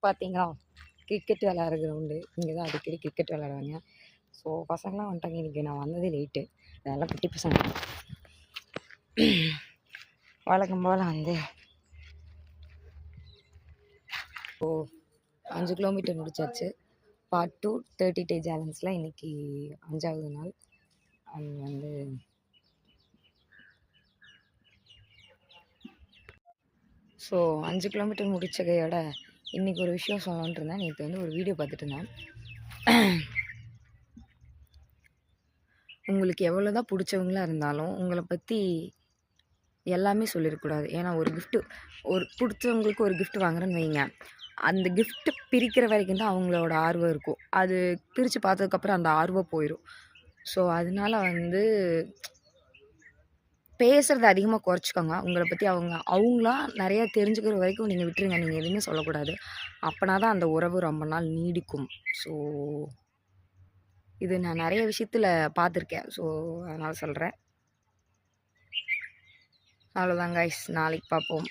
பார்த்தீங்களா, கிரிக்கெட் விளையாடுற கிரவுண்டு. இங்கே தான் அடிக்கடி கிரிக்கெட் விளையாடுவாங்க. ஸோ பசங்களாம் வந்துட்டாங்க. இன்றைக்கி நான் வந்ததே லேட்டு. அதெல்லாம் குட்டி பசங்க வழக்கம் போல் வந்து 5 கிலோமீட்டர் முடிச்சாச்சு. பார்ட் 2 30 டே சேலஞ்சில் இன்றைக்கி 5வது நாள். அது வந்து ஸோ 5 கிலோமீட்டர் முடிச்சதையோட இன்றைக்கி ஒரு விஷயம் சொல்லலான்ட்டு இருந்தேன். நேற்று வந்து ஒரு வீடியோ பார்த்துட்டு இருந்தேன். உங்களுக்கு எவ்வளோ தான் பிடிச்சவங்களா இருந்தாலும் உங்களை பற்றி எல்லாமே சொல்லிடக்கூடாது. ஏன்னா ஒரு பிடிச்சவங்களுக்கு ஒரு கிஃப்ட் வாங்குறேன்னு வைங்க, அந்த கிஃப்ட்டு பிரிக்கிற வரைக்கும் தான் அவங்களோட ஆர்வம் இருக்கும். அது பிரித்து பார்த்ததுக்கப்புறம் அந்த ஆர்வம் போயிடும். ஸோ அதனால வந்து பேசுகிறத அதிகமாக குறைச்சிக்கோங்க. உங்களை பற்றி அவங்களா நிறையா தெரிஞ்சுக்கிற வரைக்கும் நீங்கள் விட்டுருங்க. நீங்கள் எதுவுமே சொல்லக்கூடாது. அப்போனா தான் அந்த உறவு ரொம்ப நாள் நீடிக்கும். ஸோ இது நான் நிறைய விஷயத்தில் பார்த்துருக்கேன். ஸோ அதனால் சொல்கிறேன். அவ்வளோதான் கைஸ், நாளைக்கு பார்ப்போம்.